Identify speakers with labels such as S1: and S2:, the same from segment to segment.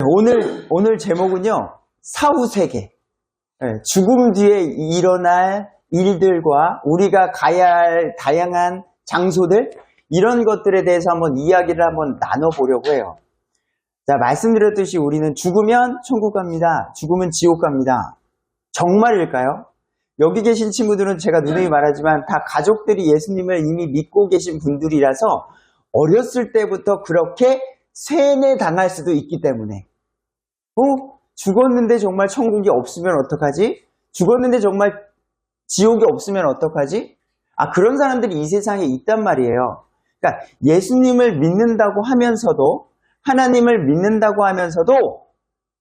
S1: 오늘 제목은요, 사후세계. 죽음 뒤에 일어날 일들과 우리가 가야 할 다양한 장소들, 이런 것들에 대해서 한번 이야기를 한번 나눠보려고 해요. 자, 말씀드렸듯이 우리는 죽으면 천국 갑니다. 죽으면 지옥 갑니다. 정말일까요? 여기 계신 친구들은 제가 누누이 말하지만 다 가족들이 예수님을 이미 믿고 계신 분들이라서 어렸을 때부터 그렇게 세뇌당할 수도 있기 때문에 죽었는데 정말 천국이 없으면 어떡하지? 죽었는데 정말 지옥이 없으면 어떡하지? 그런 사람들이 이 세상에 있단 말이에요. 그러니까 예수님을 믿는다고 하면서도, 하나님을 믿는다고 하면서도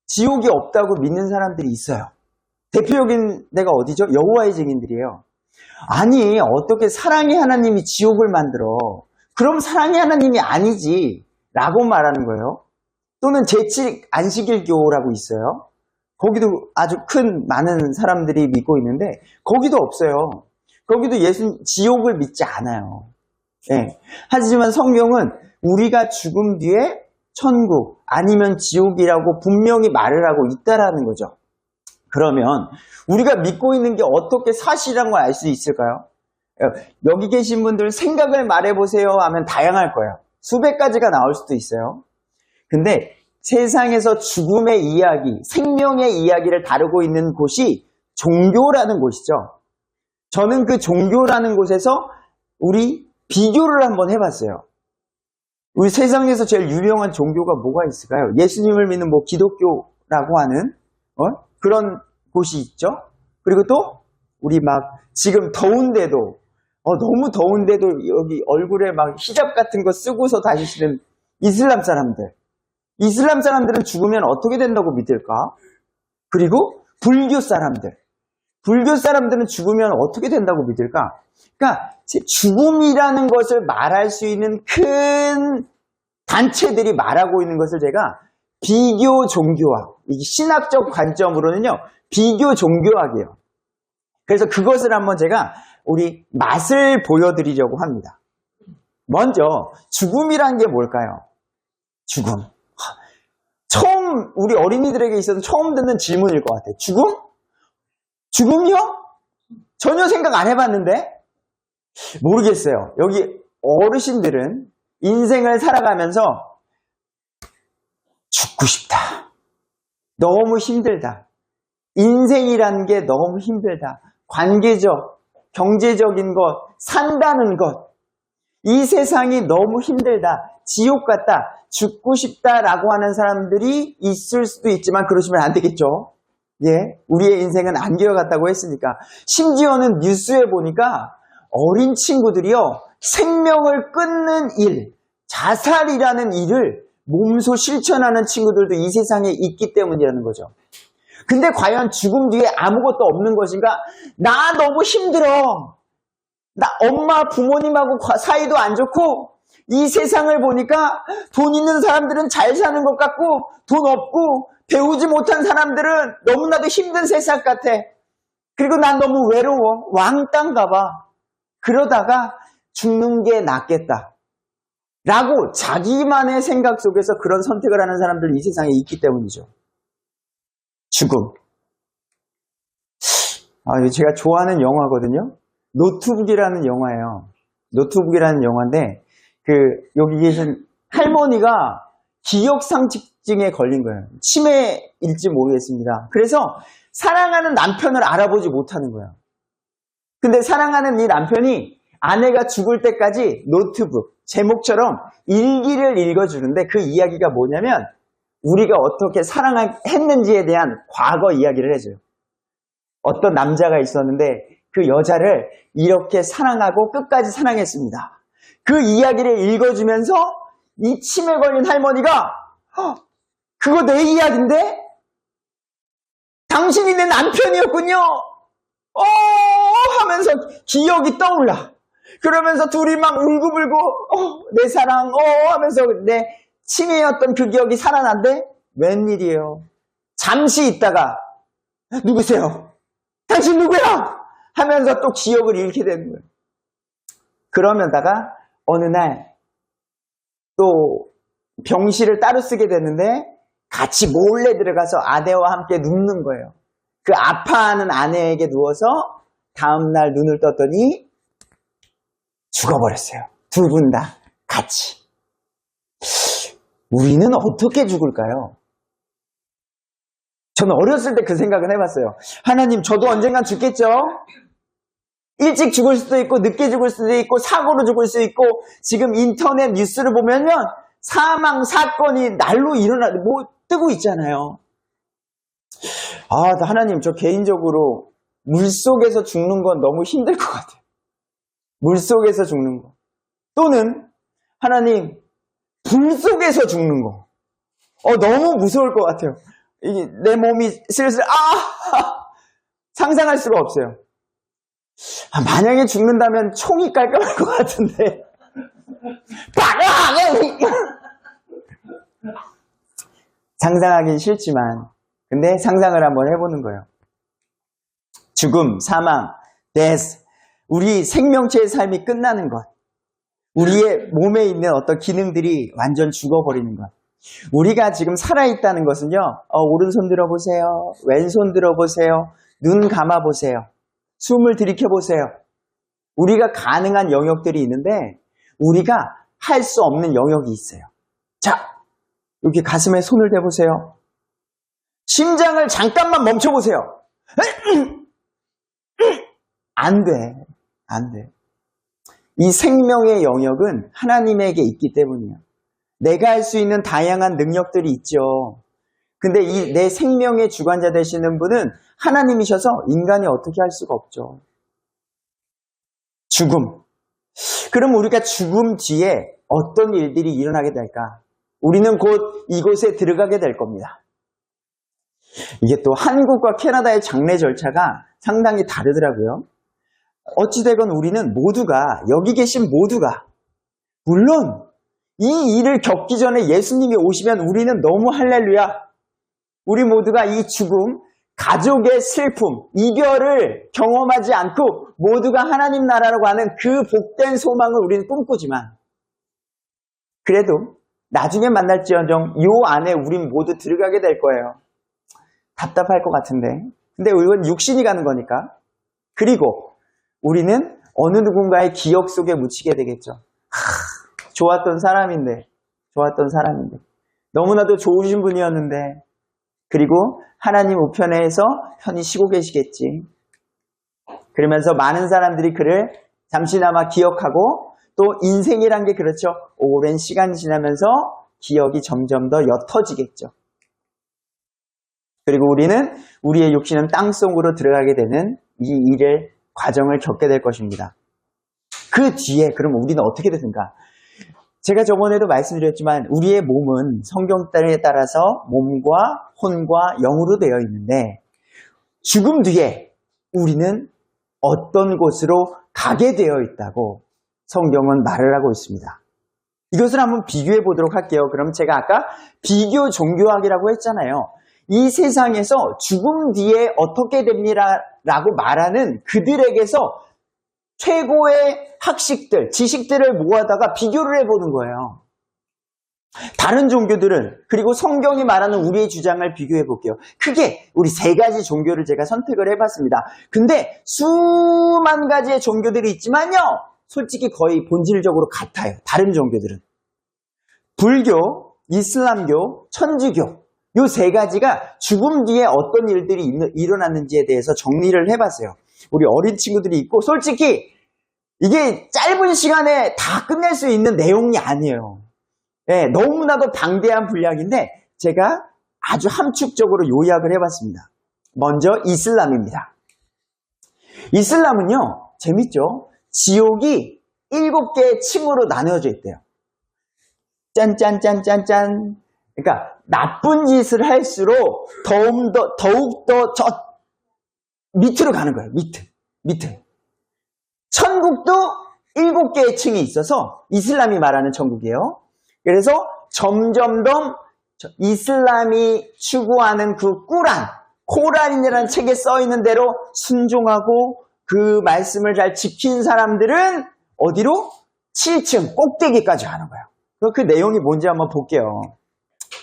S1: 지옥이 없다고 믿는 사람들이 있어요. 대표적인 데가 어디죠? 여호와의 증인들이에요. 아니, 어떻게 사랑의 하나님이 지옥을 만들어? 그럼 사랑의 하나님이 아니지 라고 말하는 거예요. 또는 제7 안식일교라고 있어요. 거기도 아주 많은 사람들이 믿고 있는데 거기도 없어요. 거기도 지옥을 믿지 않아요. 네. 하지만 성경은 우리가 죽음 뒤에 천국 아니면 지옥이라고 분명히 말을 하고 있다라는 거죠. 그러면 우리가 믿고 있는 게 어떻게 사실이라는 걸 알 수 있을까요? 여기 계신 분들 생각을 말해보세요 하면 다양할 거예요. 수백 가지가 나올 수도 있어요. 근데 세상에서 죽음의 이야기, 생명의 이야기를 다루고 있는 곳이 종교라는 곳이죠. 저는 그 종교라는 곳에서 우리 비교를 한번 해봤어요. 우리 세상에서 제일 유명한 종교가 뭐가 있을까요? 예수님을 믿는 기독교라고 하는 그런 곳이 있죠. 그리고 또 우리 지금 더운데도 너무 더운데도 여기 얼굴에 히잡 같은 거 쓰고서 다니시는 이슬람 사람들. 이슬람 사람들은 죽으면 어떻게 된다고 믿을까? 그리고 불교 사람들. 불교 사람들은 죽으면 어떻게 된다고 믿을까? 그러니까 죽음이라는 것을 말할 수 있는 큰 단체들이 말하고 있는 것을 제가 비교 종교학, 신학적 관점으로는요, 비교 종교학이에요. 그래서 그것을 한번 제가 우리 맛을 보여드리려고 합니다. 먼저 죽음이란 게 뭘까요? 죽음. 처음 우리 어린이들에게 있어서 처음 듣는 질문일 것 같아요. 죽음? 죽음이요? 전혀 생각 안 해봤는데? 모르겠어요. 여기 어르신들은 인생을 살아가면서 죽고 싶다. 너무 힘들다. 인생이라는 게 너무 힘들다. 관계적, 경제적인 것, 산다는 것. 이 세상이 너무 힘들다. 지옥 같다. 죽고 싶다라고 하는 사람들이 있을 수도 있지만 그러시면 안 되겠죠. 예, 우리의 인생은 안개와 같다고 했으니까. 심지어는 뉴스에 보니까 어린 친구들이요, 생명을 끊는 일, 자살이라는 일을 몸소 실천하는 친구들도 이 세상에 있기 때문이라는 거죠. 근데 과연 죽음 뒤에 아무것도 없는 것인가? 나 너무 힘들어. 나 엄마 부모님하고 사이도 안 좋고 이 세상을 보니까 돈 있는 사람들은 잘 사는 것 같고 돈 없고 배우지 못한 사람들은 너무나도 힘든 세상 같아. 그리고 난 너무 외로워. 왕따 봐. 그러다가 죽는 게 낫겠다. 라고 자기만의 생각 속에서 그런 선택을 하는 사람들이 이 세상에 있기 때문이죠. 죽음. 제가 좋아하는 영화거든요. 노트북이라는 영화예요. 노트북이라는 영화인데 여기 계신 할머니가 기억상실증에 걸린 거예요. 치매일지 모르겠습니다. 그래서 사랑하는 남편을 알아보지 못하는 거예요. 근데 사랑하는 이 남편이 아내가 죽을 때까지 노트북, 제목처럼 일기를 읽어주는데 그 이야기가 뭐냐면 우리가 어떻게 사랑했는지에 대한 과거 이야기를 해줘요. 어떤 남자가 있었는데 그 여자를 이렇게 사랑하고 끝까지 사랑했습니다. 그 이야기를 읽어주면서 이 치매 걸린 할머니가 그거 내 이야기인데? 당신이 내 남편이었군요. 하면서 기억이 떠올라. 그러면서 둘이 막 울고불고 내 사랑 하면서 내 치매였던 그 기억이 살아난대? 웬일이에요. 잠시 있다가 누구세요? 당신 누구야? 하면서 또 기억을 잃게 되는 거예요. 그러면다가 어느 날 또 병실을 따로 쓰게 됐는데 같이 몰래 들어가서 아내와 함께 눕는 거예요. 그 아파하는 아내에게 누워서 다음날 눈을 떴더니 죽어버렸어요. 두 분 다 같이. 우리는 어떻게 죽을까요? 저는 어렸을 때 그 생각은 해봤어요. 하나님, 저도 언젠간 죽겠죠? 일찍 죽을 수도 있고 늦게 죽을 수도 있고 사고로 죽을 수도 있고 지금 인터넷 뉴스를 보면요, 사망 사건이 날로 뜨고 있잖아요. 하나님, 저 개인적으로 물속에서 죽는 건 너무 힘들 것 같아요. 물속에서 죽는 거. 또는 하나님, 불 속에서 죽는 거. 너무 무서울 것 같아요. 이게 내 몸이 슬슬 상상할 수가 없어요. 만약에 죽는다면 총이 깔끔할 것 같은데. 상상하긴 싫지만, 근데 상상을 한번 해보는 거예요. 죽음, 사망, death. 우리 생명체의 삶이 끝나는 것. 우리의 몸에 있는 어떤 기능들이 완전 죽어버리는 것. 우리가 지금 살아있다는 것은요, 오른손 들어보세요. 왼손 들어보세요. 눈 감아보세요. 숨을 들이켜보세요. 우리가 가능한 영역들이 있는데, 우리가 할 수 없는 영역이 있어요. 자, 여기 가슴에 손을 대보세요. 심장을 잠깐만 멈춰보세요. 안 돼. 안 돼. 이 생명의 영역은 하나님에게 있기 때문이에요. 내가 할 수 있는 다양한 능력들이 있죠. 근데 이 내 생명의 주관자 되시는 분은 하나님이셔서 인간이 어떻게 할 수가 없죠. 죽음. 그럼 우리가 죽음 뒤에 어떤 일들이 일어나게 될까? 우리는 곧 이곳에 들어가게 될 겁니다. 이게 또 한국과 캐나다의 장례 절차가 상당히 다르더라고요. 어찌되건 우리는 모두가, 여기 계신 모두가, 물론 이 일을 겪기 전에 예수님이 오시면 우리는 너무 할렐루야. 우리 모두가 이 죽음, 가족의 슬픔, 이별을 경험하지 않고 모두가 하나님 나라라고 하는 그 복된 소망을 우리는 꿈꾸지만, 그래도 나중에 만날지언정 요 안에 우린 모두 들어가게 될 거예요. 답답할 것 같은데. 근데 이건 육신이 가는 거니까. 그리고 우리는 어느 누군가의 기억 속에 묻히게 되겠죠. 좋았던 사람인데. 너무나도 좋으신 분이었는데. 그리고 하나님 우편에서 편히 쉬고 계시겠지. 그러면서 많은 사람들이 그를 잠시나마 기억하고, 또 인생이란 게 그렇죠. 오랜 시간이 지나면서 기억이 점점 더 옅어지겠죠. 그리고 우리는 우리의 육신은 땅속으로 들어가게 되는 이 일의 과정을 겪게 될 것입니다. 그 뒤에 그럼 우리는 어떻게 되든가? 제가 저번에도 말씀드렸지만 우리의 몸은 성경에 따라서 몸과 혼과 영으로 되어 있는데, 죽음 뒤에 우리는 어떤 곳으로 가게 되어 있다고 성경은 말을 하고 있습니다. 이것을 한번 비교해 보도록 할게요. 그럼 제가 아까 비교 종교학이라고 했잖아요. 이 세상에서 죽음 뒤에 어떻게 됩니다라고 말하는 그들에게서 최고의 학식들, 지식들을 모아다가 비교를 해보는 거예요. 다른 종교들은, 그리고 성경이 말하는 우리의 주장을 비교해 볼게요. 크게 우리 세 가지 종교를 제가 선택을 해봤습니다. 근데 수만 가지의 종교들이 있지만요, 솔직히 거의 본질적으로 같아요. 다른 종교들은. 불교, 이슬람교, 천주교, 이 세 가지가 죽음 뒤에 어떤 일들이 일어났는지에 대해서 정리를 해봤어요. 우리 어린 친구들이 있고, 솔직히 이게 짧은 시간에 다 끝낼 수 있는 내용이 아니에요. 네, 너무나도 방대한 분량인데 제가 아주 함축적으로 요약을 해봤습니다. 먼저 이슬람입니다. 이슬람은요, 재밌죠? 지옥이 7개의 층으로 나누어져 있대요. 짠짠짠짠짠. 그러니까 나쁜 짓을 할수록 더욱더 저 밑으로 가는 거예요. 밑에. 천국도 7개의 층이 있어서 이슬람이 말하는 천국이에요. 그래서 점점 더 이슬람이 추구하는 그 코란이라는 책에 써 있는 대로 순종하고 그 말씀을 잘 지킨 사람들은 어디로? 7층 꼭대기까지 가는 거예요. 그 내용이 뭔지 한번 볼게요.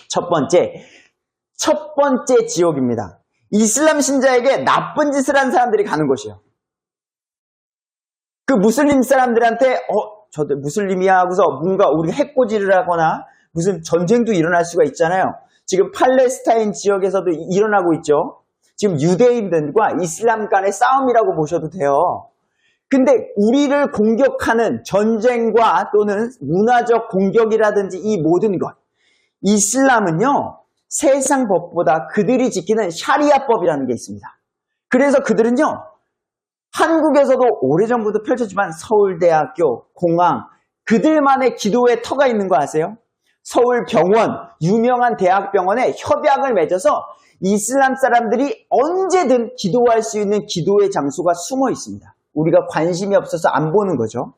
S1: 첫 번째, 첫 번째 지옥입니다. 이슬람 신자에게 나쁜 짓을 한 사람들이 가는 곳이에요. 그 무슬림 사람들한테 저도 무슬림이야 하고서 뭔가 우리가 해코지를 하거나 무슨 전쟁도 일어날 수가 있잖아요. 지금 팔레스타인 지역에서도 일어나고 있죠. 지금 유대인들과 이슬람 간의 싸움이라고 보셔도 돼요. 근데 우리를 공격하는 전쟁과 또는 문화적 공격이라든지 이 모든 것, 이슬람은요, 세상 법보다 그들이 지키는 샤리아법이라는 게 있습니다. 그래서 그들은요, 한국에서도 오래전부터 펼쳐지만 서울대학교, 공항, 그들만의 기도의 터가 있는 거 아세요? 서울병원, 유명한 대학병원에 협약을 맺어서 이슬람 사람들이 언제든 기도할 수 있는 기도의 장소가 숨어 있습니다. 우리가 관심이 없어서 안 보는 거죠.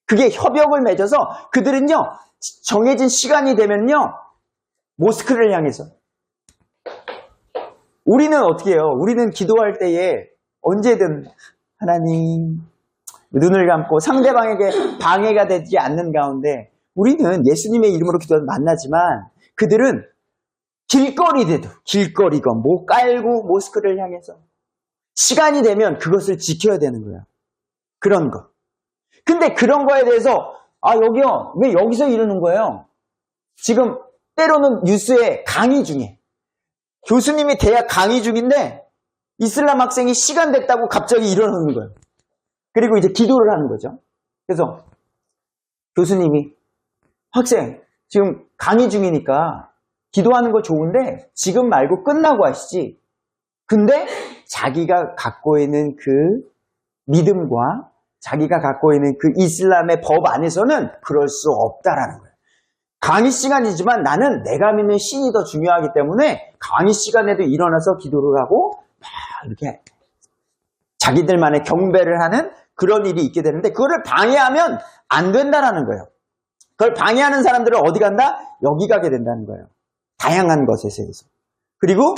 S1: 그게 협약을 맺어서 그들은요, 정해진 시간이 되면요, 모스크를 향해서. 우리는 어떻게 해요? 우리는 기도할 때에 언제든 하나님, 눈을 감고 상대방에게 방해가 되지 않는 가운데 우리는 예수님의 이름으로 기도하면 만나지만 그들은 길거리건 뭐 깔고 모스크를 향해서 시간이 되면 그것을 지켜야 되는 거야. 그런 거. 근데 그런 거에 대해서 여기요, 왜 여기서 이러는 거예요? 지금 때로는 뉴스에 강의 중에 교수님이 대학 강의 중인데 이슬람 학생이 시간 됐다고 갑자기 일어나는 거예요. 그리고 이제 기도를 하는 거죠. 그래서 교수님이 학생 지금 강의 중이니까 기도하는 거 좋은데 지금 말고 끝나고 하시지. 근데 자기가 갖고 있는 그 믿음과 자기가 갖고 있는 그 이슬람의 법 안에서는 그럴 수 없다라는 거예요. 강의 시간이지만 나는 내가 믿는 신이 더 중요하기 때문에 강의 시간에도 일어나서 기도를 하고 막 이렇게 자기들만의 경배를 하는 그런 일이 있게 되는데 그거를 방해하면 안 된다라는 거예요. 그걸 방해하는 사람들은 어디 간다? 여기 가게 된다는 거예요. 다양한 것에 대해서. 그리고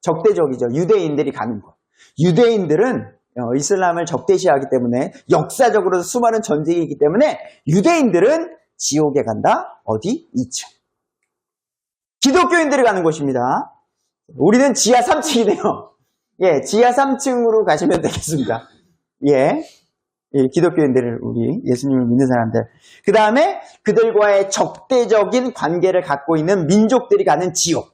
S1: 적대적이죠. 유대인들이 가는 것. 유대인들은 이슬람을 적대시하기 때문에 역사적으로 수많은 전쟁이 있기 때문에 유대인들은 지옥에 간다. 어디? 2층. 기독교인들이 가는 곳입니다. 우리는 지하 3층이네요. 예, 지하 3층으로 가시면 되겠습니다. 예, 기독교인들을 우리 예수님을 믿는 사람들. 그 다음에 그들과의 적대적인 관계를 갖고 있는 민족들이 가는 지옥.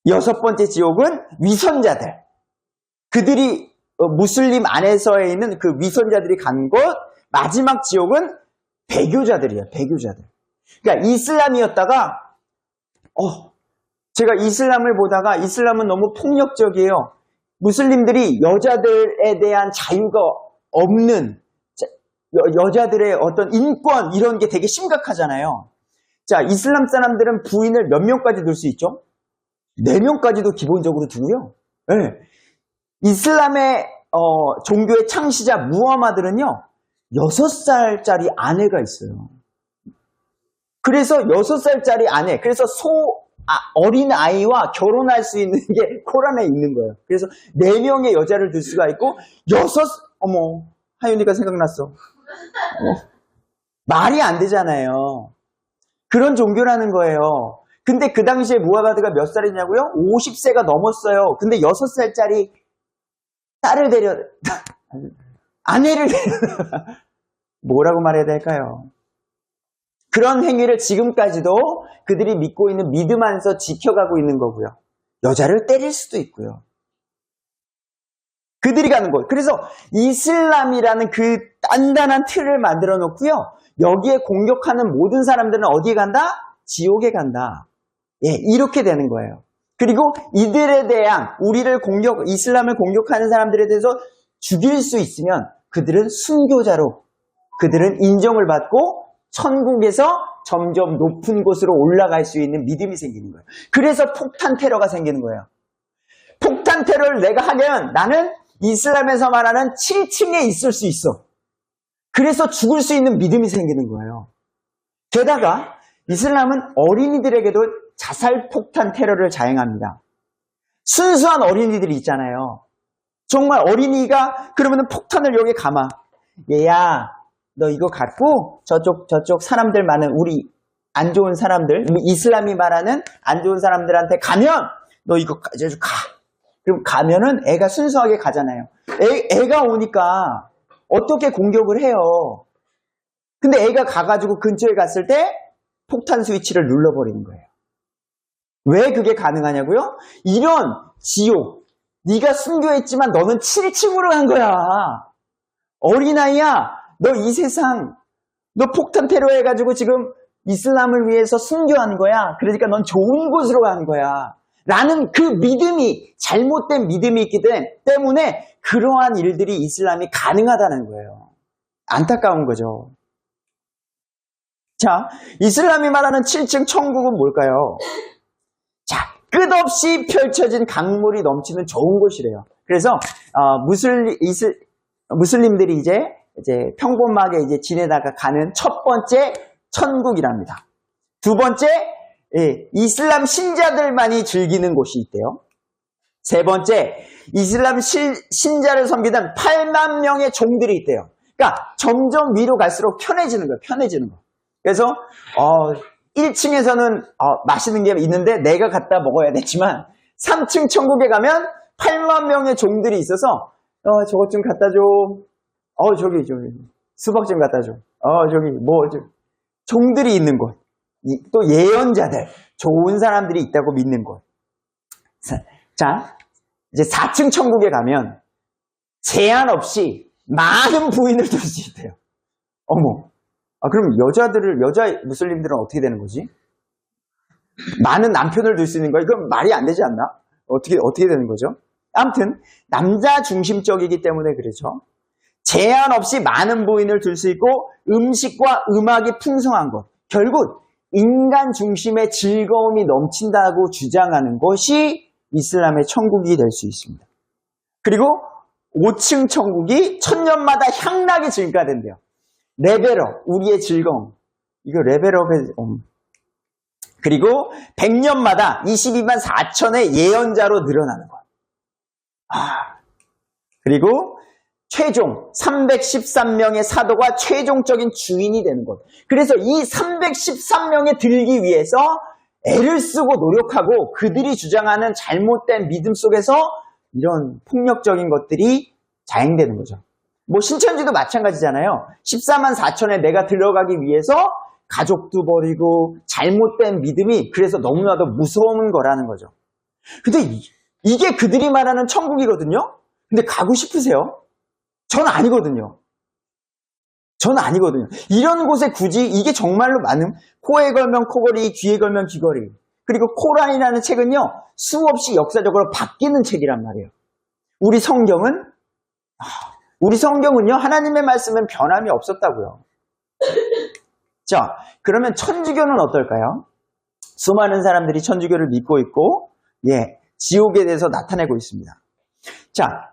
S1: 6번째 지옥은 위선자들. 그들이 무슬림 안에서에 있는 그 위선자들이 간 곳. 마지막 지옥은 배교자들이에요. 배교자들. 그러니까 이슬람이었다가 제가 이슬람을 보다가 이슬람은 너무 폭력적이에요. 무슬림들이 여자들에 대한 자유가 없는 여자들의 어떤 인권 이런 게 되게 심각하잖아요. 자, 이슬람 사람들은 부인을 몇 명까지 둘 수 있죠? 4명까지도 기본적으로 두고요. 네. 이슬람의 종교의 창시자 무하마드는요. 6살짜리 아내가 있어요. 그래서 6살짜리 아내, 그래서 어린 아이와 결혼할 수 있는 게 코란에 있는 거예요. 그래서 4명의 여자를 둘 수가 있고, 하윤이가 생각났어. 말이 안 되잖아요. 그런 종교라는 거예요. 근데 그 당시에 무하마드가 몇 살이냐고요? 50세가 넘었어요. 근데 6살짜리 아내를 뭐라고 말해야 될까요? 그런 행위를 지금까지도 그들이 믿고 있는 믿음 안에서 지켜가고 있는 거고요. 여자를 때릴 수도 있고요. 그들이 가는 곳. 그래서 이슬람이라는 그 단단한 틀을 만들어 놓고요. 여기에 공격하는 모든 사람들은 어디에 간다? 지옥에 간다. 예, 이렇게 되는 거예요. 그리고 이들에 대한 이슬람을 공격하는 사람들에 대해서 죽일 수 있으면 그들은 순교자로 그들은 인정을 받고 천국에서 점점 높은 곳으로 올라갈 수 있는 믿음이 생기는 거예요. 그래서 폭탄 테러가 생기는 거예요. 폭탄 테러를 내가 하면 나는 이슬람에서 말하는 7층에 있을 수 있어. 그래서 죽을 수 있는 믿음이 생기는 거예요. 게다가 이슬람은 어린이들에게도 자살 폭탄 테러를 자행합니다. 순수한 어린이들이 있잖아요. 정말 어린이가 그러면 폭탄을 여기에 감아. 얘야, 너 이거 갖고 저쪽 사람들 많은 우리 안 좋은 사람들, 이슬람이 말하는 안 좋은 사람들한테 가면 너 이거 가져줘 가. 그럼 가면은 애가 순수하게 가잖아요. 애가 오니까 어떻게 공격을 해요? 근데 애가 가가지고 근처에 갔을 때 폭탄 스위치를 눌러버리는 거예요. 왜 그게 가능하냐고요? 이런 지옥, 네가 순교했지만 너는 7층으로 간 거야. 어린아이야, 너 이 세상, 너 폭탄 테러 해가지고 지금 이슬람을 위해서 순교한 거야. 그러니까 넌 좋은 곳으로 간 거야. 라는 그 믿음이, 잘못된 믿음이 있기 때문에 그러한 일들이 이슬람이 가능하다는 거예요. 안타까운 거죠. 자, 이슬람이 말하는 7층 천국은 뭘까요? 자, 끝없이 펼쳐진 강물이 넘치는 좋은 곳이래요. 그래서 무슬림들이 이제 평범하게 이제 지내다가 가는 첫 번째 천국이랍니다. 두 번째, 이슬람 신자들만이 즐기는 곳이 있대요. 세 번째, 이슬람 신자를 섬기던 8만 명의 종들이 있대요. 그러니까 점점 위로 갈수록 편해지는 거예요. 편해지는 거. 그래서 1층에서는 맛있는 게 있는데 내가 갖다 먹어야 되지만 3층 천국에 가면 8만 명의 종들이 있어서 저것 좀 갖다 줘. 저기 수박 좀 갖다 줘. 종들이 있는 곳. 또 예언자들, 좋은 사람들이 있다고 믿는 곳. 자, 이제 4층 천국에 가면 제한 없이 많은 부인을 둘 수 있대요. 어머. 그럼 여자 무슬림들은 어떻게 되는 거지? 많은 남편을 둘 수 있는 거야? 이건 말이 안 되지 않나? 어떻게 되는 거죠? 아무튼, 남자 중심적이기 때문에 그렇죠. 제한 없이 많은 부인을 둘 수 있고, 음식과 음악이 풍성한 것. 결국, 인간 중심의 즐거움이 넘친다고 주장하는 것이 이슬람의 천국이 될 수 있습니다. 그리고 5층 천국이 천년마다 향락이 증가된대요. 레벨업, 우리의 즐거움. 이거 레벨업의, 그리고 100년마다 22만 4천의 예언자로 늘어나는 것. 그리고 최종 313명의 사도가 최종적인 주인이 되는 것. 그래서 이 313명에 들기 위해서 애를 쓰고 노력하고 그들이 주장하는 잘못된 믿음 속에서 이런 폭력적인 것들이 자행되는 거죠. 신천지도 마찬가지잖아요. 14만 4천에 내가 들어가기 위해서 가족도 버리고 잘못된 믿음이 그래서 너무나도 무서운 거라는 거죠. 근데 이게 그들이 말하는 천국이거든요. 근데 가고 싶으세요? 전 아니거든요. 이런 곳에 굳이 이게 정말로 많은 코에 걸면 코걸이, 귀에 걸면 귀걸이. 그리고 코란이라는 책은요. 수없이 역사적으로 바뀌는 책이란 말이에요. 우리 성경은요. 하나님의 말씀은 변함이 없었다고요. 자, 그러면 천주교는 어떨까요? 수많은 사람들이 천주교를 믿고 있고 지옥에 대해서 나타내고 있습니다. 자,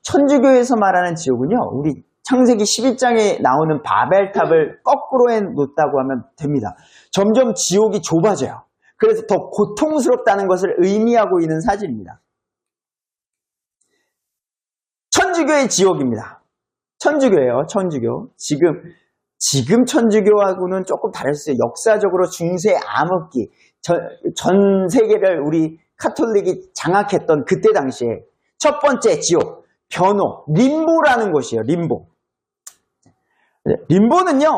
S1: 천주교에서 말하는 지옥은요. 우리 창세기 11장에 나오는 바벨탑을 거꾸로 해놓았다고 하면 됩니다. 점점 지옥이 좁아져요. 그래서 더 고통스럽다는 것을 의미하고 있는 사진입니다. 천주교의 지옥입니다. 천주교예요. 천주교. 지금 천주교하고는 조금 다를 수 있어요. 역사적으로 중세 암흑기, 전 세계를 우리 카톨릭이 장악했던 그때 당시에 첫 번째 지옥, 변호, 림보라는 곳이에요. 림보는요,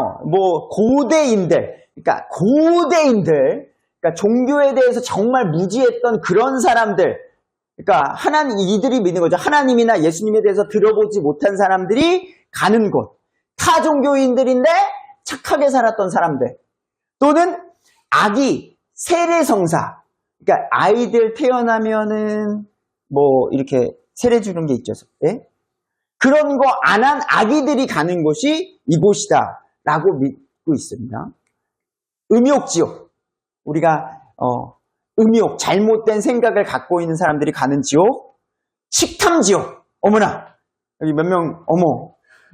S1: 고대인들, 그러니까 종교에 대해서 정말 무지했던 그런 사람들, 그러니까 이들이 믿는 거죠. 하나님이나 예수님에 대해서 들어보지 못한 사람들이 가는 곳. 타종교인들인데 착하게 살았던 사람들. 또는 아기, 세례성사. 그러니까 아이들 태어나면은 이렇게 세례 주는 게 있죠. 예? 그런 거 안 한 아기들이 가는 곳이 이곳이다. 라고 믿고 있습니다. 음욕지옥. 우리가, 음욕, 잘못된 생각을 갖고 있는 사람들이 가는 지옥. 식탐지옥. 어머나. 여기 몇 명,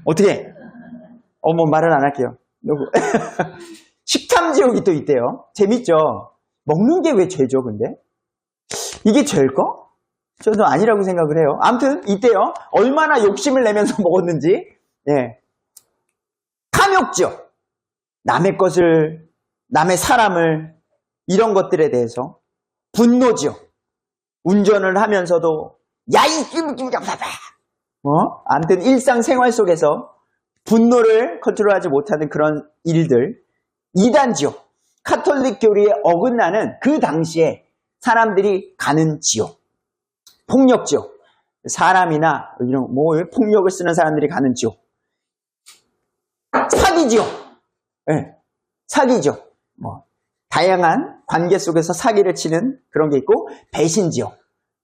S1: 어떻게. 말은 안 할게요. 식탐지옥이 또 있대요. 재밌죠? 먹는 게 왜 죄죠, 근데? 이게 죄일까? 저도 아니라고 생각을 해요. 아무튼 있대요. 얼마나 욕심을 내면서 먹었는지. 탐욕지옥. 남의 것을 남의 사람을, 이런 것들에 대해서 분노지요. 운전을 하면서도 아무튼 일상생활 속에서 분노를 컨트롤하지 못하는 그런 일들, 이단지요. 카톨릭 교리에 어긋나는 그 당시에 사람들이 가는 지옥. 폭력지요. 사람이나 이런 폭력을 쓰는 사람들이 가는 지옥. 사기지요. 네, 사기죠. 다양한 관계 속에서 사기를 치는 그런 게 있고, 배신지요.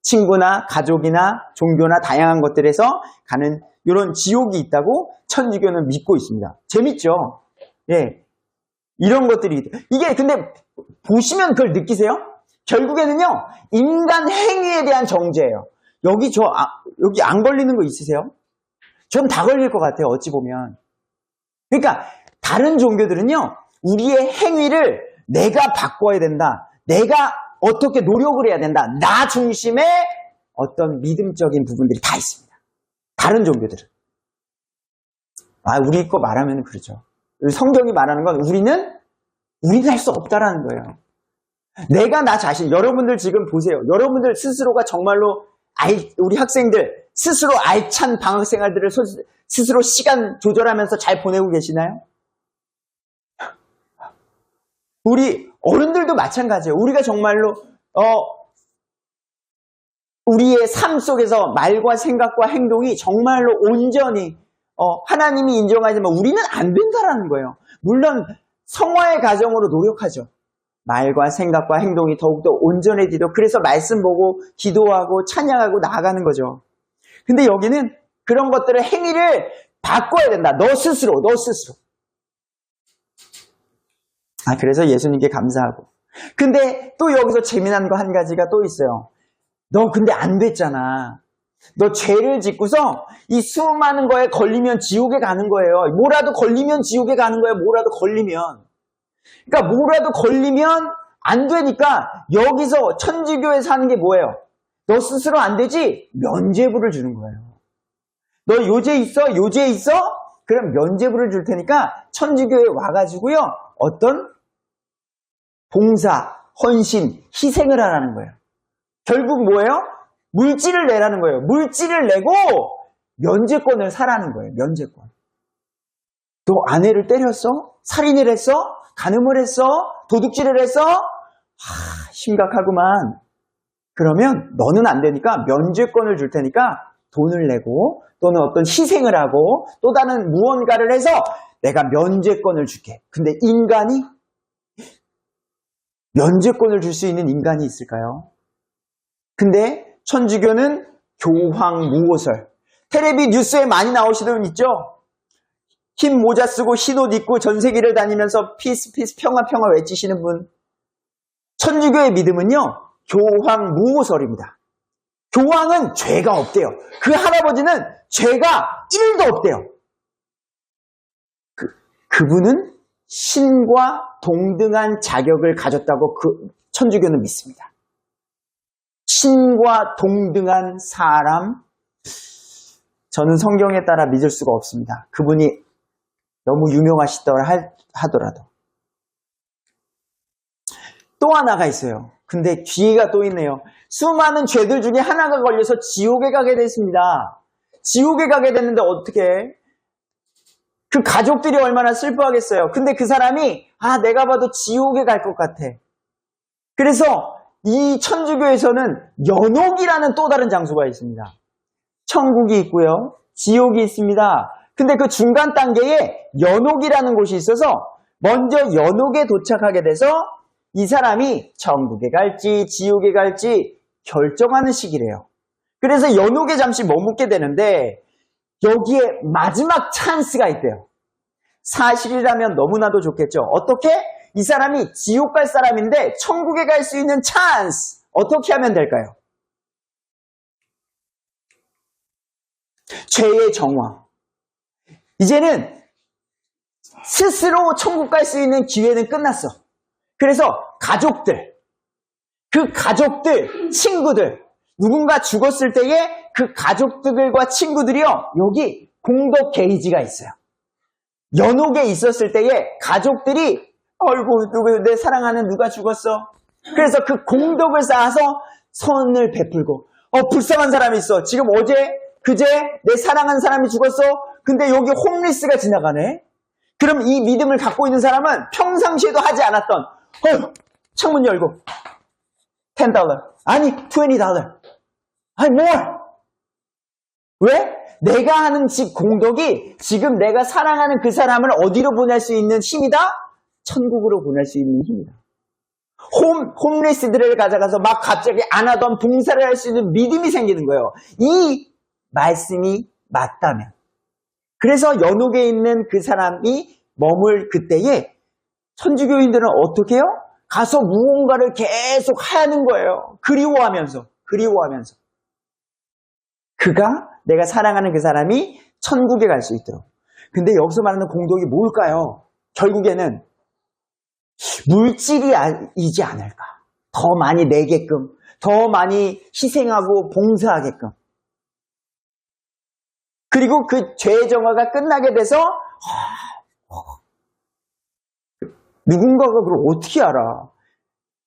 S1: 친구나 가족이나 종교나 다양한 것들에서 가는 이런 지옥이 있다고 천주교는 믿고 있습니다. 재밌죠? 예. 이런 것들이, 이게 근데 보시면 그걸 느끼세요? 결국에는요, 인간 행위에 대한 정죄예요. 여기 안 걸리는 거 있으세요? 전 다 걸릴 것 같아요, 어찌 보면. 그러니까, 다른 종교들은요, 우리의 행위를 내가 바꿔야 된다. 내가 어떻게 노력을 해야 된다. 나 중심의 어떤 믿음적인 부분들이 다 있습니다. 다른 종교들은. 우리 거 말하면 그러죠. 성경이 말하는 건 우리는 할 수 없다라는 거예요. 내가 나 자신, 여러분들 지금 보세요. 여러분들 스스로가 정말로 우리 학생들 스스로 알찬 방학 생활들을 스스로 시간 조절하면서 잘 보내고 계시나요? 우리 어른들도 마찬가지예요. 우리가 정말로 우리의 삶 속에서 말과 생각과 행동이 정말로 온전히 하나님이 인정하지만 우리는 안 된다라는 거예요. 물론 성화의 과정으로 노력하죠. 말과 생각과 행동이 더욱더 온전해지도록, 그래서 말씀 보고 기도하고 찬양하고 나아가는 거죠. 근데 여기는 그런 것들의 행위를 바꿔야 된다. 너 스스로. 그래서 예수님께 감사하고. 근데 또 여기서 재미난 거 한 가지가 또 있어요. 너 근데 안 됐잖아. 너 죄를 짓고서 이 수많은 거에 걸리면 지옥에 가는 거예요. 뭐라도 걸리면 지옥에 가는 거예요. 뭐라도 걸리면. 그러니까 뭐라도 걸리면 안 되니까 여기서 천주교에서 하는 게 뭐예요? 너 스스로 안 되지? 면죄부를 주는 거예요. 너 요죄 있어? 그럼 면죄부를 줄 테니까 천주교에 와가지고요. 어떤 봉사, 헌신, 희생을 하라는 거예요. 결국 뭐예요? 물질을 내라는 거예요. 물질을 내고 면죄권을 사라는 거예요. 면죄권. 너 아내를 때렸어? 살인을 했어? 간음을 했어? 도둑질을 했어? 심각하구만. 그러면 너는 안 되니까 면죄권을 줄 테니까 돈을 내고 또는 어떤 희생을 하고 또 다른 무언가를 해서 내가 면죄권을 줄게. 근데 인간이 면죄권을 줄 수 있는 인간이 있을까요? 근데 천주교는 교황무오설. 텔레비 뉴스에 많이 나오시는 분 있죠? 흰 모자 쓰고 흰 옷 입고 전 세계를 다니면서 피스 평화 외치시는 분. 천주교의 믿음은요, 교황무오설입니다. 교황은 죄가 없대요. 그 할아버지는 죄가 1도 없대요. 그분은 신과 동등한 자격을 가졌다고 천주교는 믿습니다. 신과 동등한 사람, 저는 성경에 따라 믿을 수가 없습니다. 그분이 너무 유명하시더라 하더라도. 또 하나가 있어요. 근데 뒤가 또 있네요. 수많은 죄들 중에 하나가 걸려서 지옥에 가게 됐습니다. 지옥에 가게 됐는데 어떻게? 그 가족들이 얼마나 슬퍼하겠어요. 근데 그 사람이 내가 봐도 지옥에 갈 것 같아. 그래서 이 천주교에서는 연옥이라는 또 다른 장소가 있습니다. 천국이 있고요. 지옥이 있습니다. 근데 그 중간 단계에 연옥이라는 곳이 있어서 먼저 연옥에 도착하게 돼서 이 사람이 천국에 갈지 지옥에 갈지 결정하는 시기래요. 그래서 연옥에 잠시 머물게 되는데 여기에 마지막 찬스가 있대요. 사실이라면 너무나도 좋겠죠. 어떻게? 이 사람이 지옥 갈 사람인데 천국에 갈 수 있는 찬스. 어떻게 하면 될까요? 죄의 정황. 이제는 스스로 천국 갈 수 있는 기회는 끝났어. 그래서 가족들, 친구들, 누군가 죽었을 때에 그 가족들과 친구들이요, 여기 공덕 게이지가 있어요. 연옥에 있었을 때에 가족들이 어이구, 내 사랑하는 누가 죽었어? 그래서 그 공덕을 쌓아서 선을 베풀고, 불쌍한 사람이 있어. 지금 어제, 그제 내 사랑하는 사람이 죽었어? 근데 여기 홈리스가 지나가네? 그럼 이 믿음을 갖고 있는 사람은 평상시에도 하지 않았던, 창문 열고, $10. 아니, $20. 아니, more. 왜? 내가 하는 공덕이 지금 내가 사랑하는 그 사람을 어디로 보낼 수 있는 힘이다? 천국으로 보낼 수 있는 힘이다. 홈리스들을 가져가서 막 갑자기 안 하던 봉사를 할 수 있는 믿음이 생기는 거예요. 이 말씀이 맞다면. 그래서 연옥에 있는 그 사람이 머물 그때에 천주교인들은 어떻게 해요? 가서 무언가를 계속 하는 거예요. 그리워하면서. 그가 내가 사랑하는 그 사람이 천국에 갈 수 있도록. 근데 여기서 말하는 공덕이 뭘까요? 결국에는 물질이지 않을까. 더 많이 내게끔, 더 많이 희생하고 봉사하게끔. 그리고 그 죄 정화가 끝나게 돼서 누군가가 그걸 어떻게 알아?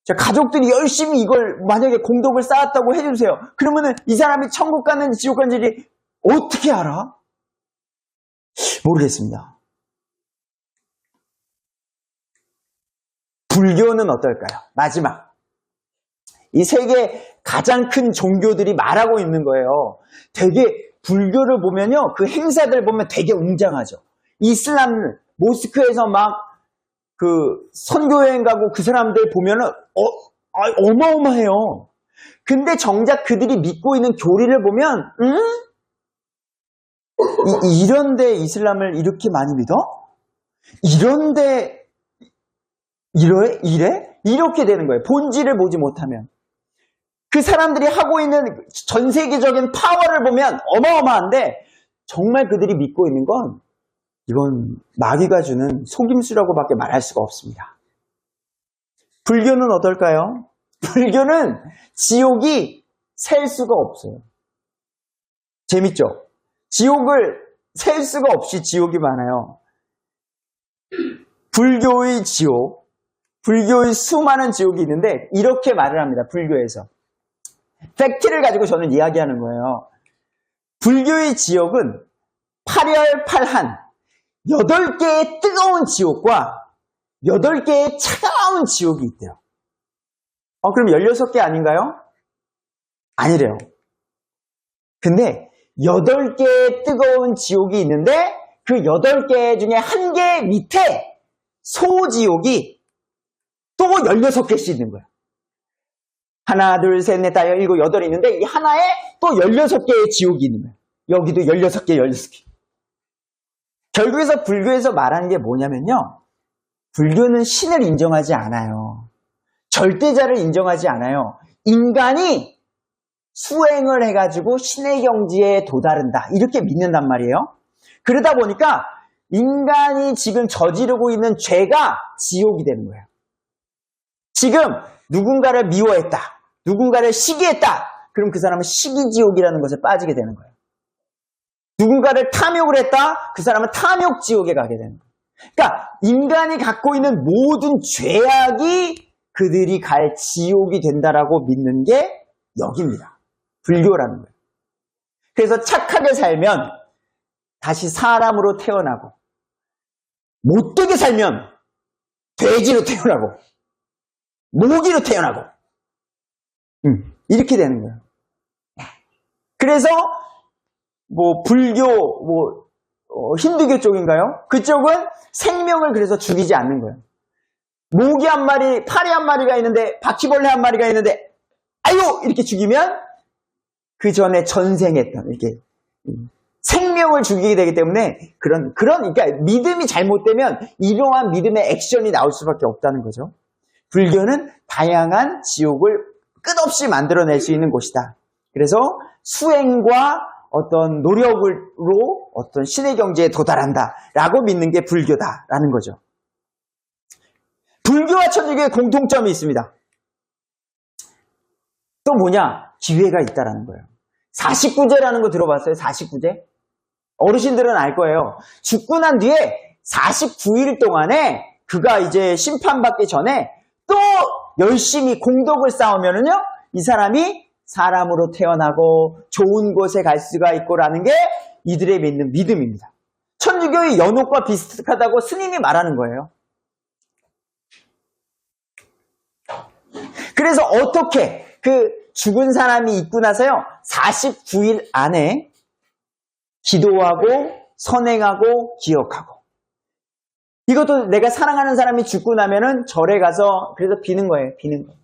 S1: 자, 가족들이 열심히 이걸 만약에 공덕을 쌓았다고 해주세요. 그러면은 이 사람이 천국 갔는지 지옥 갔는지 어떻게 알아? 모르겠습니다. 불교는 어떨까요? 마지막. 이 세계 가장 큰 종교들이 말하고 있는 거예요. 되게 불교를 보면요. 그 행사들 보면 되게 웅장하죠. 이슬람 모스크에서 막 그 선교여행 가고 그 사람들 보면은 어마어마해요. 근데 정작 그들이 믿고 있는 교리를 보면 이런데 이슬람을 이렇게 많이 믿어? 이런데 이래? 이렇게 되는 거예요. 본질을 보지 못하면. 그 사람들이 하고 있는 전 세계적인 파워를 보면 어마어마한데 정말 그들이 믿고 있는 건 이건 마귀가 주는 속임수라고밖에 말할 수가 없습니다. 불교는 어떨까요? 불교는 지옥이 셀 수가 없어요. 재밌죠? 지옥을 셀 수가 없이 지옥이 많아요. 불교의 지옥, 불교의 수많은 지옥이 있는데 이렇게 말을 합니다. 불교에서. 팩트를 가지고 저는 이야기하는 거예요. 불교의 지옥은 팔열팔한 8개의 뜨거운 지옥과 8개의 차가운 지옥이 있대요. 그럼 16개 아닌가요? 아니래요. 근데 8개의 뜨거운 지옥이 있는데 그 8개 중에 한 개 밑에 소지옥이 또 16개씩 있는 거예요. 하나, 둘, 셋, 넷, 다, 일곱, 여덟이 있는데 이 하나에 또 16개의 지옥이 있는 거예요. 여기도 16개, 16개. 결국에서 불교에서 말하는 게 뭐냐면요. 불교는 신을 인정하지 않아요. 절대자를 인정하지 않아요. 인간이 수행을 해가지고 신의 경지에 도다른다. 이렇게 믿는단 말이에요. 그러다 보니까 인간이 지금 저지르고 있는 죄가 지옥이 되는 거예요. 지금 누군가를 미워했다. 누군가를 시기했다. 그럼 그 사람은 시기지옥이라는 것에 빠지게 되는 거예요. 누군가를 탐욕을 했다. 그 사람은 탐욕지옥에 가게 되는 거예요. 그러니까 인간이 갖고 있는 모든 죄악이 그들이 갈 지옥이 된다라고 믿는 게 여기입니다. 불교라는 거예요. 그래서 착하게 살면 다시 사람으로 태어나고 못되게 살면 돼지로 태어나고 모기로 태어나고 이렇게 되는 거예요. 그래서 불교 힌두교 쪽인가요? 그쪽은 생명을 그래서 죽이지 않는 거예요. 모기 한 마리, 파리 한 마리가 있는데 바퀴벌레 한 마리가 있는데 아유 이렇게 죽이면 그 전에 전생했던 이렇게 생명을 죽이게 되기 때문에 그러니까 믿음이 잘못되면 이러한 믿음의 액션이 나올 수밖에 없다는 거죠. 불교는 다양한 지옥을 끝없이 만들어낼 수 있는 곳이다. 그래서 수행과 어떤 노력으로 어떤 신의 경지에 도달한다라고 믿는 게 불교다라는 거죠. 불교와 천주교의 공통점이 있습니다. 또 뭐냐? 기회가 있다라는 거예요. 49제라는 거 들어봤어요? 49제? 어르신들은 알 거예요. 죽고 난 뒤에 49일 동안에 그가 이제 심판받기 전에 또 열심히 공덕을 쌓으면은요, 이 사람이 사람으로 태어나고 좋은 곳에 갈 수가 있고라는 게 이들의 믿는 믿음입니다. 천주교의 연옥과 비슷하다고 스님이 말하는 거예요. 그래서 어떻게 그 죽은 사람이 있고 나서요, 49일 안에 기도하고 선행하고 기억하고, 이것도 내가 사랑하는 사람이 죽고 나면은 절에 가서 그래서 비는 거예요. 비는 거예요.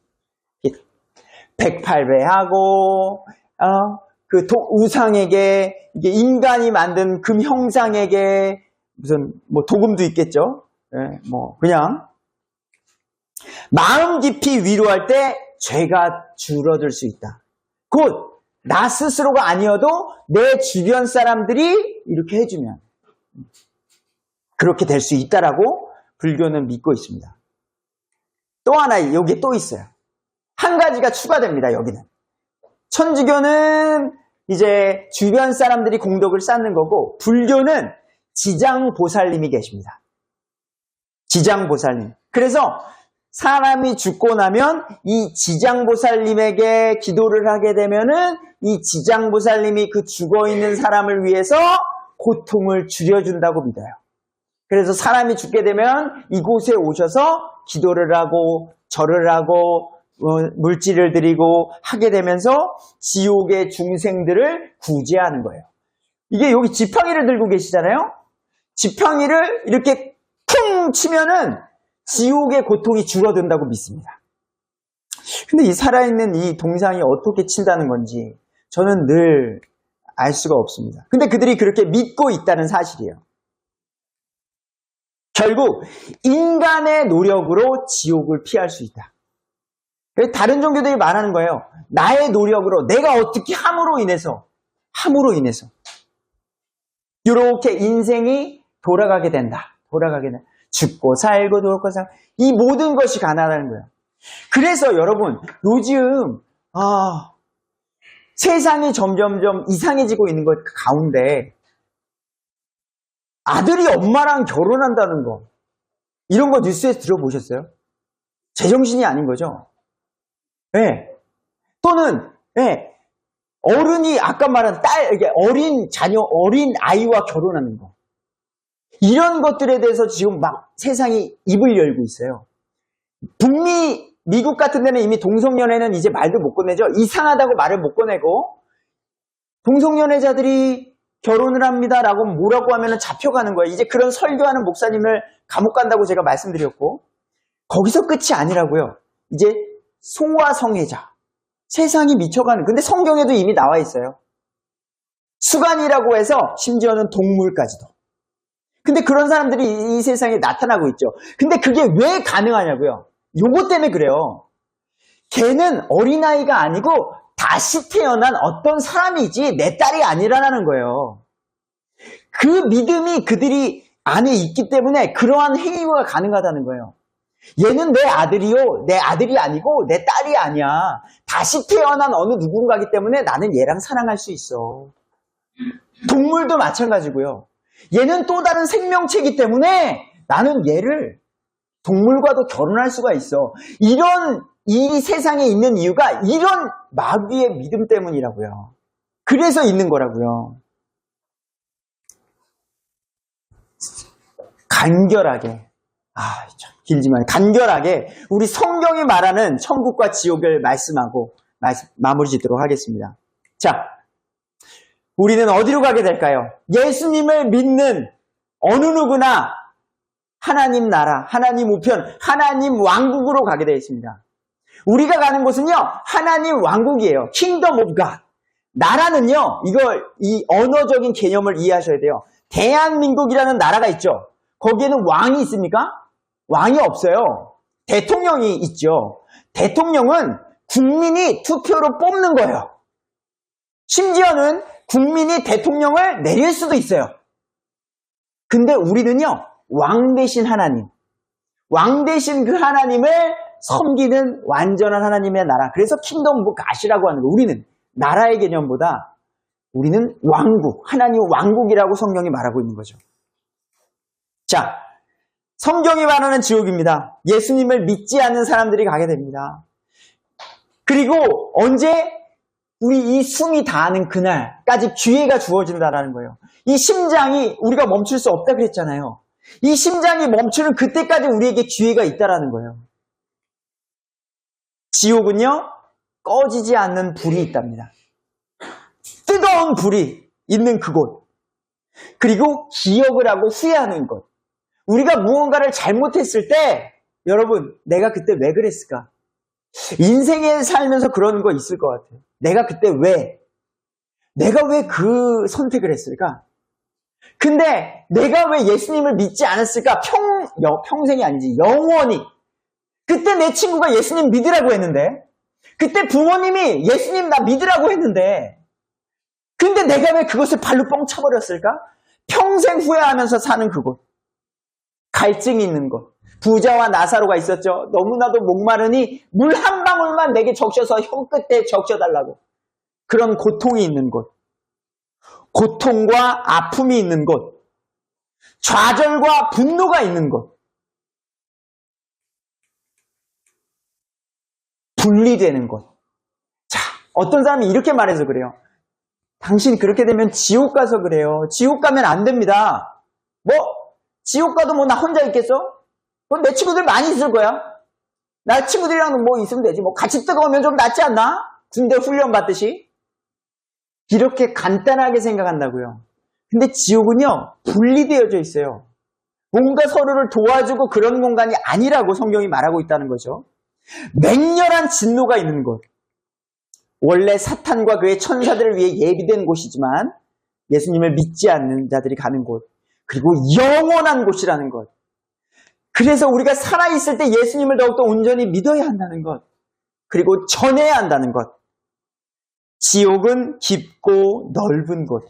S1: 108배하고 그 우상에게, 이게 인간이 만든 금 형상에게 무슨 뭐 도금도 있겠죠. 예, 뭐 그냥 마음 깊이 위로할 때 죄가 줄어들 수 있다. 곧 나 스스로가 아니어도 내 주변 사람들이 이렇게 해주면 그렇게 될 수 있다라고 불교는 믿고 있습니다. 또 하나 여기에 또 있어요. 한 가지가 추가됩니다. 여기는 천주교는 이제 주변 사람들이 공덕을 쌓는 거고, 불교는 지장보살님이 계십니다. 지장보살님. 그래서 사람이 죽고 나면 이 지장보살님에게 기도를 하게 되면은 이 지장보살님이 그 죽어있는 사람을 위해서 고통을 줄여준다고 믿어요. 그래서 사람이 죽게 되면 이곳에 오셔서 기도를 하고 절을 하고 물질을 드리고 하게 되면서 지옥의 중생들을 구제하는 거예요. 이게 여기 지팡이를 들고 계시잖아요. 지팡이를 이렇게 쿵 치면은 지옥의 고통이 줄어든다고 믿습니다. 근데 이 살아있는 이 동상이 어떻게 친다는 건지 저는 늘 알 수가 없습니다. 근데 그들이 그렇게 믿고 있다는 사실이에요. 결국 인간의 노력으로 지옥을 피할 수 있다. 다른 종교들이 말하는 거예요. 나의 노력으로, 내가 어떻게 함으로 인해서 이렇게 인생이 돌아가게 된다. 죽고 살고 돌고 살고, 이 모든 것이 가능하다는 거예요. 그래서 여러분, 요즘 세상이 점점점 이상해지고 있는 것 가운데 아들이 엄마랑 결혼한다는 거, 이런 거 뉴스에서 들어보셨어요? 제정신이 아닌 거죠. 네. 또는 네. 어른이 아까 말한 어린 자녀, 어린 아이와 결혼하는 거, 이런 것들에 대해서 지금 막 세상이 입을 열고 있어요. 미국 같은 데는 이미 동성연애는 이제 말도 못 꺼내죠. 이상하다고 말을 못 꺼내고, 동성연애자들이 결혼을 합니다라고 뭐라고 하면 잡혀가는 거예요. 이제 그런 설교하는 목사님을 감옥 간다고 제가 말씀드렸고, 거기서 끝이 아니라고요. 이제 소아성애자, 세상이 미쳐가는, 근데 성경에도 이미 나와 있어요. 수간이라고 해서 심지어는 동물까지도. 근데 그런 사람들이 이 세상에 나타나고 있죠. 근데 그게 왜 가능하냐고요. 요거 때문에 그래요. 걔는 어린아이가 아니고 다시 태어난 어떤 사람이지 내 딸이 아니라는 거예요. 그 믿음이 그들이 안에 있기 때문에 그러한 행위가 가능하다는 거예요. 얘는 내 아들이요, 내 아들이 아니고 내 딸이 아니야. 다시 태어난 어느 누군가이기 때문에 나는 얘랑 사랑할 수 있어. 동물도 마찬가지고요. 얘는 또 다른 생명체이기 때문에 나는 얘를 동물과도 결혼할 수가 있어. 이 세상에 있는 이유가 이런 마귀의 믿음 때문이라고요. 그래서 있는 거라고요. 간결하게, 참 길지만 간결하게 우리 성경이 말하는 천국과 지옥을 말씀하고 마무리 짓도록 하겠습니다. 자, 우리는 어디로 가게 될까요? 예수님을 믿는 어느 누구나 하나님 나라, 하나님 우편, 하나님 왕국으로 가게 되어 있습니다. 우리가 가는 곳은요, 하나님 왕국이에요. Kingdom of God. 나라는요, 이 언어적인 개념을 이해하셔야 돼요. 대한민국이라는 나라가 있죠. 거기에는 왕이 있습니까? 왕이 없어요. 대통령이 있죠. 대통령은 국민이 투표로 뽑는 거예요. 심지어는 국민이 대통령을 내릴 수도 있어요. 근데 우리는요, 왕 대신 하나님, 왕 대신 그 하나님을 섬기는 완전한 하나님의 나라. 그래서 킹덤 오브 갓이라고 하는 거예요. 우리는 나라의 개념보다 우리는 왕국, 하나님 왕국이라고 성경이 말하고 있는 거죠. 자, 성경이 말하는 지옥입니다. 예수님을 믿지 않는 사람들이 가게 됩니다. 그리고 언제? 우리 이 숨이 닿는 그날까지 기회가 주어진다라는 거예요. 이 심장이 우리가 멈출 수 없다 그랬잖아요. 이 심장이 멈추는 그때까지 우리에게 기회가 있다라는 거예요. 지옥은요, 꺼지지 않는 불이 있답니다. 뜨거운 불이 있는 그곳. 그리고 기억을 하고 후회하는 것. 우리가 무언가를 잘못했을 때, 여러분, 내가 그때 왜 그랬을까? 인생에 살면서 그런 거 있을 것 같아요. 내가 그때 내가 왜 그 선택을 했을까? 근데 내가 왜 예수님을 믿지 않았을까? 평생이 아니지, 영원히. 그때 내 친구가 예수님 믿으라고 했는데, 그때 부모님이 예수님 나 믿으라고 했는데, 근데 내가 왜 그것을 발로 뻥 차버렸을까? 평생 후회하면서 사는 그곳. 갈증이 있는 곳. 부자와 나사로가 있었죠. 너무나도 목마르니 물 한 방울만 내게 적셔서 혀끝에 적셔달라고. 그런 고통이 있는 곳. 고통과 아픔이 있는 곳. 좌절과 분노가 있는 곳. 분리되는 곳. 자, 어떤 사람이 이렇게 말해서 그래요. 당신 그렇게 되면 지옥 가서 그래요. 지옥 가면 안 됩니다. 지옥 가도 나 혼자 있겠어? 내 친구들 많이 있을 거야. 나 친구들이랑 있으면 되지. 같이 뜨거우면 좀 낫지 않나? 군대 훈련 받듯이. 이렇게 간단하게 생각한다고요. 근데 지옥은요, 분리되어져 있어요. 뭔가 서로를 도와주고 그런 공간이 아니라고 성경이 말하고 있다는 거죠. 맹렬한 진노가 있는 곳. 원래 사탄과 그의 천사들을 위해 예비된 곳이지만 예수님을 믿지 않는 자들이 가는 곳. 그리고 영원한 곳이라는 것. 그래서 우리가 살아있을 때 예수님을 더욱더 온전히 믿어야 한다는 것. 그리고 전해야 한다는 것. 지옥은 깊고 넓은 곳.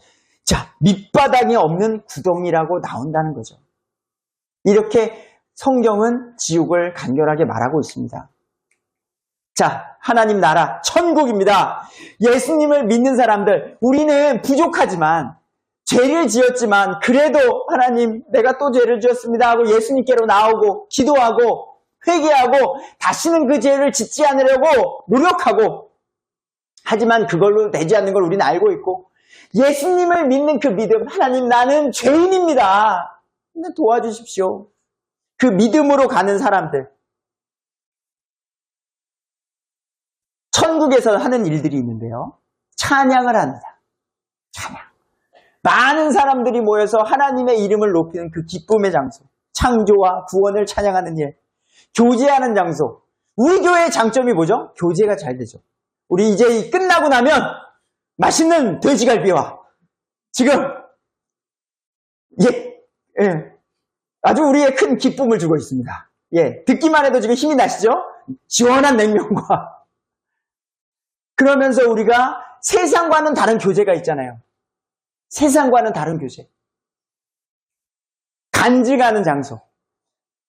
S1: 자, 밑바닥이 없는 구덩이라고 나온다는 거죠. 이렇게 성경은 지옥을 간결하게 말하고 있습니다. 자, 하나님 나라, 천국입니다. 예수님을 믿는 사람들, 우리는 부족하지만, 죄를 지었지만, 그래도 하나님, 내가 또 죄를 지었습니다 하고 예수님께로 나오고, 기도하고, 회개하고, 다시는 그 죄를 짓지 않으려고 노력하고, 하지만 그걸로 되지 않는 걸 우리는 알고 있고, 예수님을 믿는 그 믿음, 하나님 나는 죄인입니다. 도와주십시오. 그 믿음으로 가는 사람들. 천국에서 하는 일들이 있는데요. 찬양을 합니다. 찬양. 많은 사람들이 모여서 하나님의 이름을 높이는 그 기쁨의 장소. 창조와 구원을 찬양하는 일. 교제하는 장소. 우리 교회의 장점이 뭐죠? 교제가 잘 되죠. 우리 이제 끝나고 나면 맛있는 돼지갈비와 지금 아주 우리의 큰 기쁨을 주고 있습니다. 듣기만 해도 지금 힘이 나시죠? 시원한 냉면과 그러면서 우리가 세상과는 다른 교제가 있잖아요. 세상과는 다른 교제. 간증하는 장소.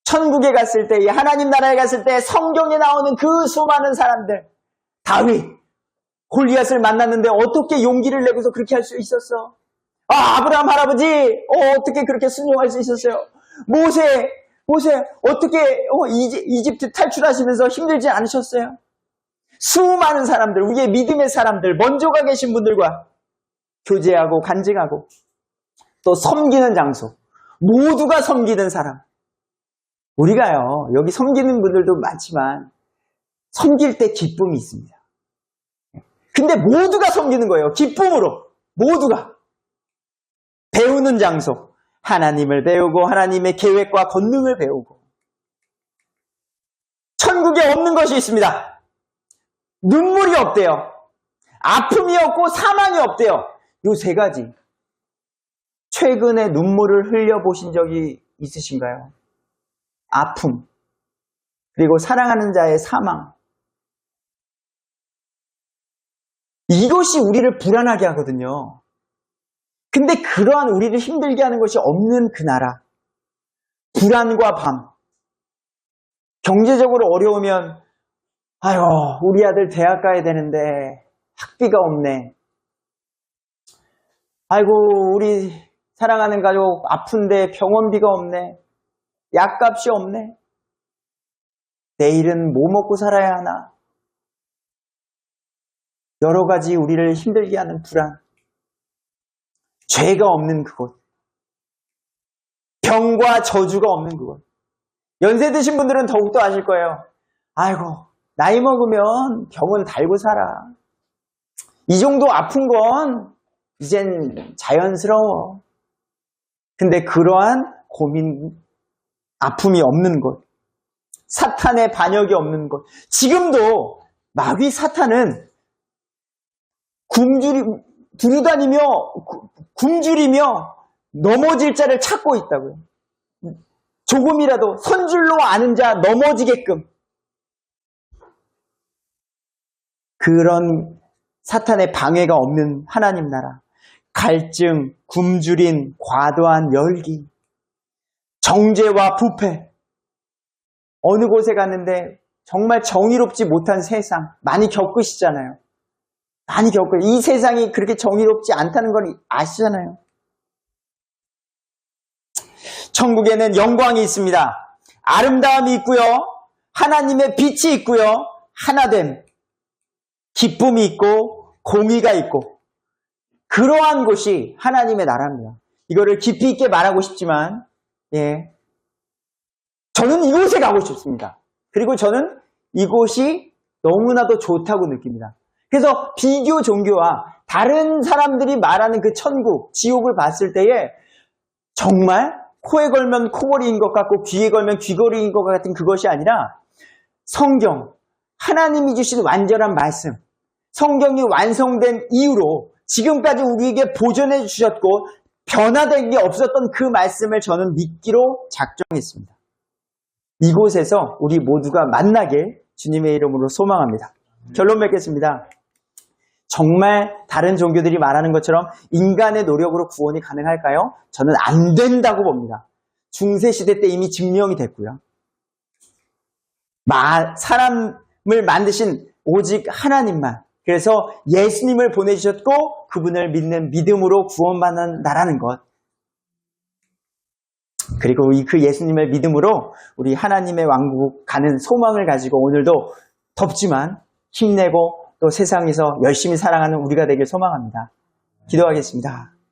S1: 천국에 갔을 때, 하나님 나라에 갔을 때 성경에 나오는 그 수많은 사람들. 다윗, 골리앗을 만났는데 어떻게 용기를 내고서 그렇게 할 수 있었어? 아브라함 할아버지, 어떻게 그렇게 순종할 수 있었어요? 모세, 어떻게 이집트 탈출하시면서 힘들지 않으셨어요? 수많은 사람들, 우리의 믿음의 사람들, 먼저 가 계신 분들과 교제하고 간증하고 또 섬기는 장소, 모두가 섬기는 사람. 우리가요, 여기 섬기는 분들도 많지만 섬길 때 기쁨이 있습니다. 근데 모두가 섬기는 거예요. 기쁨으로. 모두가. 배우는 장소. 하나님을 배우고 하나님의 계획과 권능을 배우고. 천국에 없는 것이 있습니다. 눈물이 없대요. 아픔이 없고 사망이 없대요. 요 세 가지. 최근에 눈물을 흘려보신 적이 있으신가요? 아픔. 그리고 사랑하는 자의 사망. 이것이 우리를 불안하게 하거든요. 근데 그러한 우리를 힘들게 하는 것이 없는 그 나라. 불안과 밤. 경제적으로 어려우면 아유, 우리 아들 대학 가야 되는데 학비가 없네. 아이고, 우리 사랑하는 가족 아픈데 병원비가 없네. 약값이 없네. 내일은 뭐 먹고 살아야 하나. 여러 가지 우리를 힘들게 하는 불안. 죄가 없는 그곳. 병과 저주가 없는 그곳. 연세 드신 분들은 더욱더 아실 거예요. 아이고, 나이 먹으면 병은 달고 살아. 이 정도 아픈 건 이젠 자연스러워. 근데 그러한 고민, 아픔이 없는 곳, 사탄의 반역이 없는 곳, 지금도 마귀 사탄은 두루다니며 굶주리며 넘어질 자를 찾고 있다고요. 조금이라도 선줄로 아는 자 넘어지게끔. 그런 사탄의 방해가 없는 하나님 나라. 갈증, 굶주린 과도한 열기, 정죄와 부패. 어느 곳에 갔는데 정말 정의롭지 못한 세상 많이 겪으시잖아요. 많이 겪어요. 이 세상이 그렇게 정의롭지 않다는 걸 아시잖아요. 천국에는 영광이 있습니다. 아름다움이 있고요. 하나님의 빛이 있고요. 하나됨, 기쁨이 있고 공의가 있고 그러한 곳이 하나님의 나라입니다. 이거를 깊이 있게 말하고 싶지만 저는 이곳에 가고 싶습니다. 그리고 저는 이곳이 너무나도 좋다고 느낍니다. 그래서 비교 종교와 다른 사람들이 말하는 그 천국, 지옥을 봤을 때에 정말 코에 걸면 코걸이인 것 같고 귀에 걸면 귀걸이인 것 같은 그것이 아니라 성경, 하나님이 주신 완전한 말씀, 성경이 완성된 이유로 지금까지 우리에게 보존해 주셨고 변화된 게 없었던 그 말씀을 저는 믿기로 작정했습니다. 이곳에서 우리 모두가 만나길 주님의 이름으로 소망합니다. 결론 맺겠습니다. 정말 다른 종교들이 말하는 것처럼 인간의 노력으로 구원이 가능할까요? 저는 안 된다고 봅니다. 중세시대 때 이미 증명이 됐고요. 사람을 만드신 오직 하나님만. 그래서 예수님을 보내주셨고 그분을 믿는 믿음으로 구원받는 나라는 것. 그리고 그 예수님을 믿음으로 우리 하나님의 왕국 가는 소망을 가지고 오늘도 덥지만 힘내고 또 세상에서 열심히 살아가는 우리가 되길 소망합니다. 기도하겠습니다.